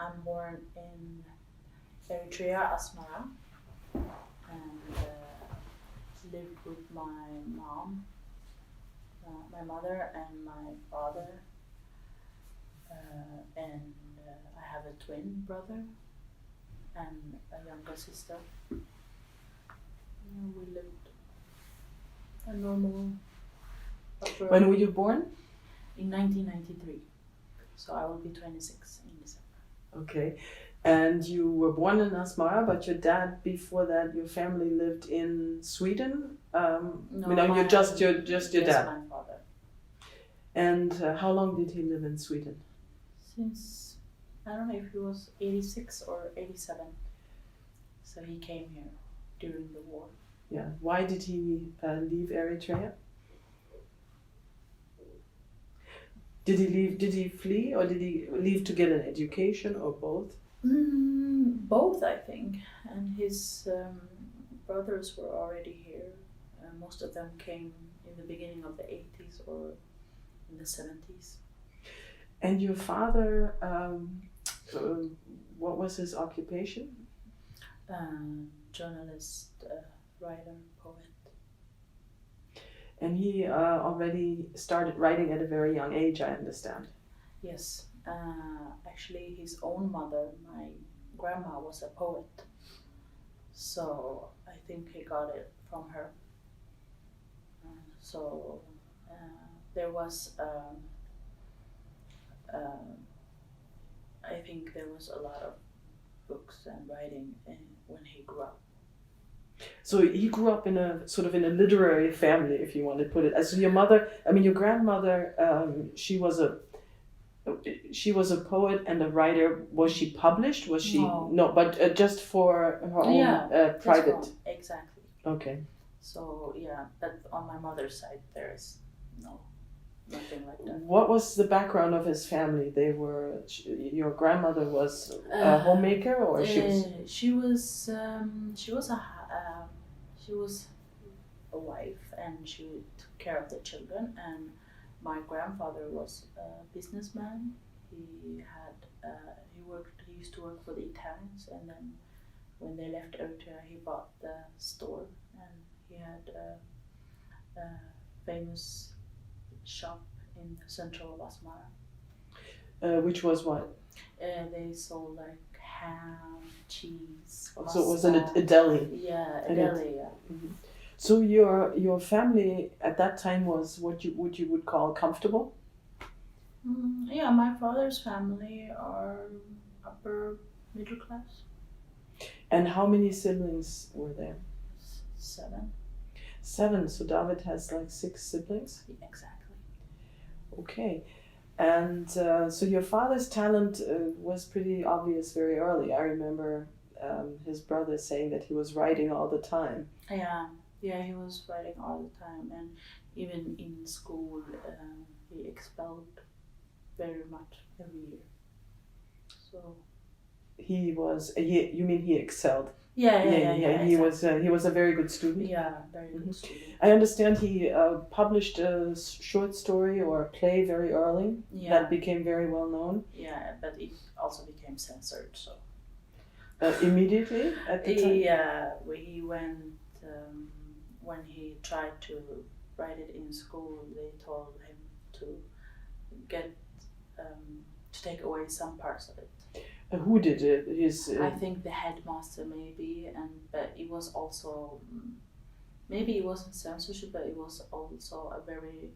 I'm born in Eritrea, Asmara, and lived with my mom, my mother, and my father, and I have a twin brother and a younger sister. We lived a normal upbringing. When were you born? In 1993. So I will be 26 in December. Okay. And you were born in Asmara, but your dad, before that, your family lived in Sweden? You're just your dad? My father. And how long did he live in Sweden? Since, I don't know if he was 86 or 87. So he came here during the war. Yeah. Why did he leave Eritrea? Did he flee, or did he leave to get an education, or both? Both, I think. And his brothers were already here. Most of them came in the beginning of the 80s or in the 70s. And your father, what was his occupation? Journalist, writer, poet. And he already started writing at a very young age, I understand. Yes. Actually, his own mother, my grandma, was a poet. So I think he got it from her. There was, I think there was a lot of books and writing when he grew up. So he grew up in a sort of in a literary family, if you want to put it. So your mother, your grandmother, she was a poet and a writer. Was she published? Was she no? But just for her own private. Exactly. Okay. So yeah, but on my mother's side, there is nothing like that. What was the background of his family? They were. Your grandmother was a homemaker, or she was a wife, and she took care of the children. And my grandfather was a businessman. He used to work for the Italians, and then when they left Eritrea, he bought the store, and he had a famous shop in the central of Asmara. Which was what? They sold like ham, cheese, pasta. So it was a deli. Yeah, a deli. Yeah. Mm-hmm. So your family at that time was what you would call comfortable? Yeah, my father's family are upper middle class. And how many siblings were there? 7. 7. So David has like 6 siblings? Exactly. Okay. And so your father's talent was pretty obvious very early. I remember his brother saying that he was writing all the time. Yeah, he was writing all the time, and even in school he expelled very much every year. So you mean he excelled? Yeah. He was a very good student. Yeah, very good student. I understand he published a short story or a play very early. Yeah. That became very well known. Yeah, but it also became censored. So immediately at the time. Yeah, he went when he tried to write it in school. They told him to to take away some parts of it. Who did it? I think the headmaster maybe, but it was also maybe it wasn't censorship, but it was also a very,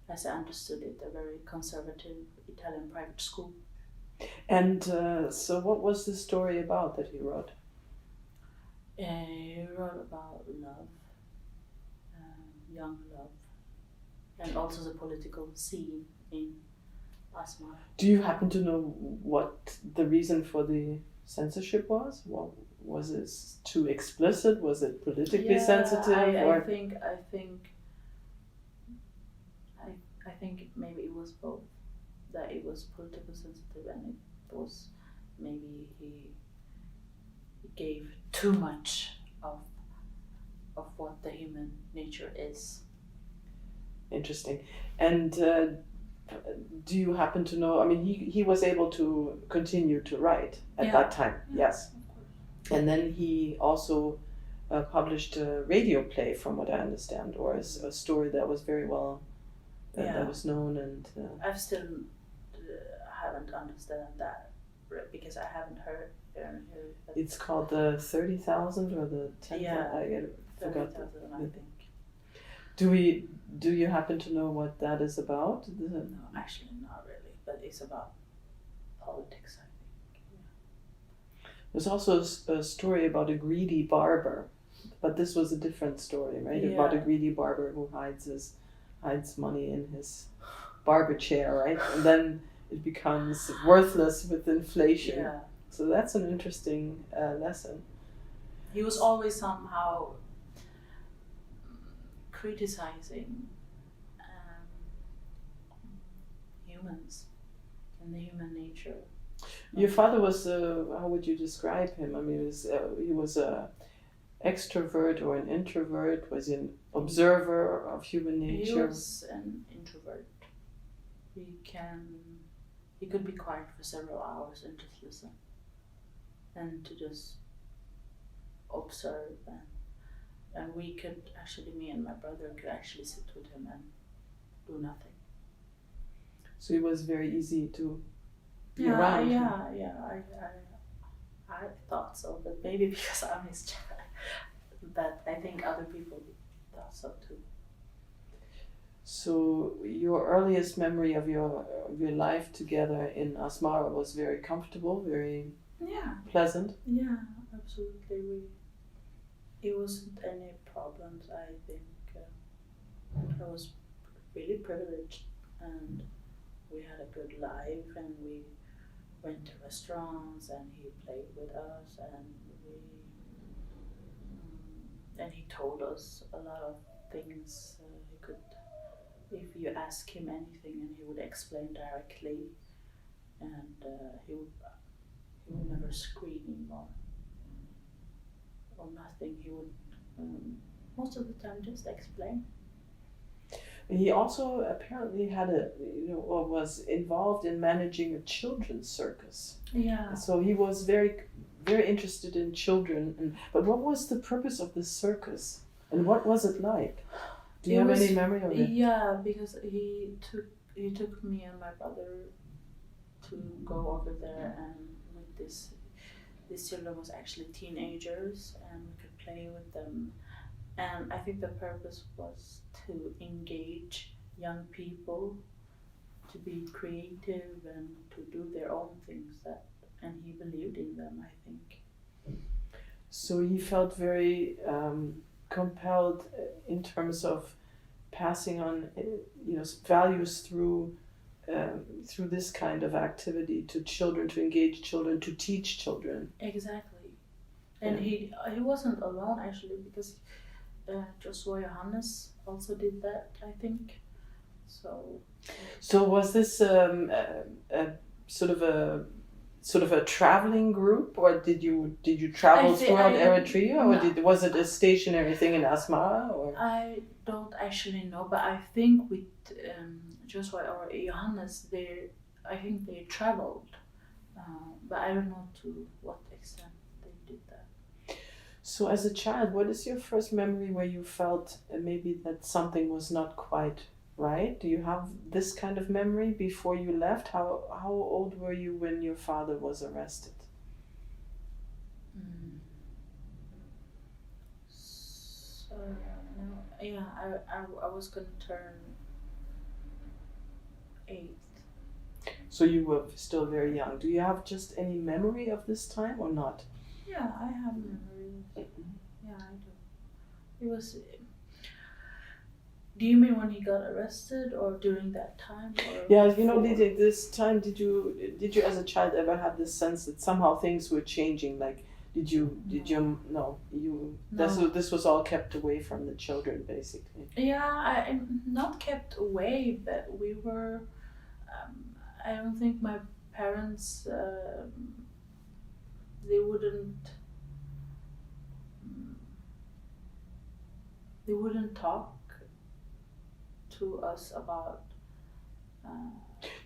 as I understood it, a very conservative Italian private school. And so, what was the story about that he wrote? He wrote about love, young love, and also the political scene in Asmara. Do you happen to know what the reason for the censorship was? Was it too explicit? Was it politically sensitive? I think maybe it was both. That it was politically sensitive, and it was maybe he gave too much of what the human nature is. Interesting. And do you happen to know? I mean, he was able to continue to write at that time, yes. And then he also published a radio play, from what I understand, or a story that was very well that was known. And I've still haven't understood that because I haven't heard. It's called the 30,000 or the 10,000. Yeah, I forgot 30,000, I think. Do you happen to know what that is about? No, actually not really, but it's about politics, I think. Yeah. There's also a story about a greedy barber, but this was a different story, right? Yeah. About a greedy barber who hides money in his barber chair, right? And then it becomes worthless with inflation. Yeah. So that's an interesting lesson. He was always somehow criticizing humans and the human nature. Your father was, how would you describe him? I mean, he was a extrovert or an introvert? Was he an observer of human nature? He was an introvert. He could be quiet for several hours and just listen. And to just observe, and we could actually, me and my brother could actually sit with him and do nothing. So it was very easy to be around. I thought so, but maybe because I'm his child. But I think other people thought so too. So your earliest memory of your life together in Asmara was very comfortable, very pleasant. Yeah, absolutely. It wasn't any problems. I think I was really privileged, and we had a good life, and we went to restaurants, and he played with us, and he told us a lot of things. He could, if you ask him anything, and he would explain directly, and he would never scream or nothing. He would most of the time just explain. He also apparently had was involved in managing a children's circus. Yeah. So he was very, very interested in children. But what was the purpose of this circus, and what was it like? Do you have any memory of it? Yeah, because he took me and my brother to go over there, and with these children was actually teenagers, and we could play with them. And I think the purpose was to engage young people to be creative and to do their own things, and he believed in them, I think. So he felt very compelled in terms of passing on values through this kind of activity to children, to engage children, to teach children. Exactly. And he wasn't alone, actually, because Joshua Johannes also did that, I think. So was this sort of a traveling group, or did you travel throughout Eritrea, or was it a stationary thing in Asmara? Or I don't actually know, but I think with Joshua or Johannes, I think they traveled, but I don't know to what extent they did that. So as a child, what is your first memory where you felt maybe that something was not quite right? Do you have this kind of memory before you left? How old were you when your father was arrested? So, I was going to turn 8. So you were still very young. Do you have just any memory of this time or not? Yeah, I have memories. Yeah, I do. It was... Do you mean when he got arrested, or during that time? Or yeah, this time, did you as a child ever have this sense that somehow things were changing? Like, no. This was all kept away from the children, basically. Yeah, I'm not kept away, but we were. I don't think my parents. They wouldn't talk to us about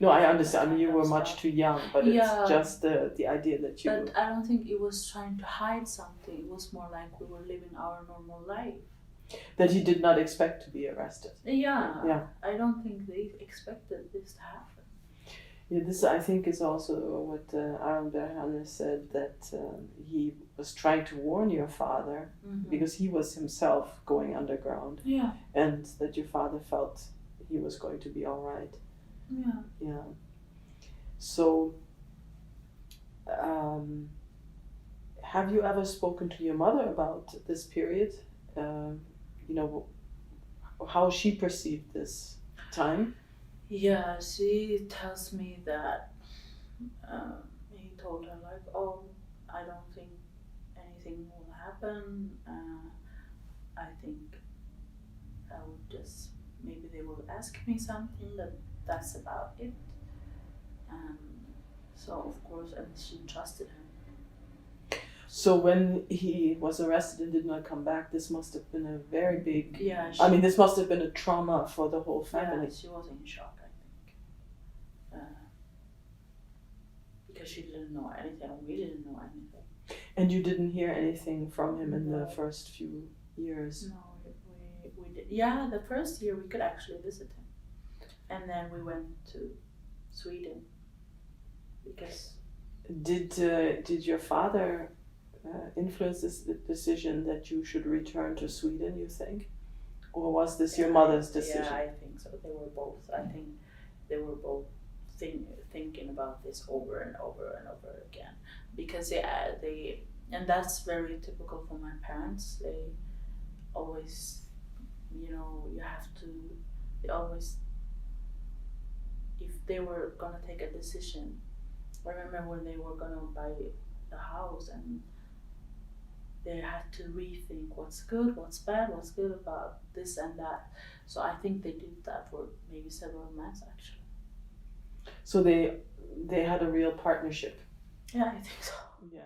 No, I understand. I mean, you kind of were much stuff. too young, but Yeah. it's just the idea that you. But I don't think it was trying to hide something. It was more like we were living our normal life. That he did not expect to be arrested. Yeah. Yeah. I don't think they expected this to happen. Yeah, this I think is also what Berger said, that he was trying to warn your father because he was himself going underground, Yeah. and that your father felt he was going to be all right. Yeah. Yeah. So, have you ever spoken to your mother about this period? How she perceived this time? Yeah, she tells me that he told her like, oh, I don't think anything will happen. I think I would just, maybe they will ask me something, but that's about it. So of course, and she trusted him. So when he was arrested and did not come back, this must have been a very big. Yeah. This must have been a trauma for the whole family. Yeah, she was in shock, I think, because she didn't know anything. We didn't know anything. And you didn't hear anything from him in No. the first few years. No, we did. Yeah, the first year we could actually visit him, and then we went to Sweden because. Did your father influence this decision that you should return to Sweden, you think? Or was this your mother's decision? Yeah, I think so. They were both. I think they were both thinking about this over and over and over again. Because they and that's very typical for my parents. They always, they always, if they were gonna take a decision, I remember when they were gonna buy the house and they had to rethink what's good, what's bad, what's good about this and that. So I think they did that for maybe several months actually. So they had a real partnership. Yeah, I think so. Yeah.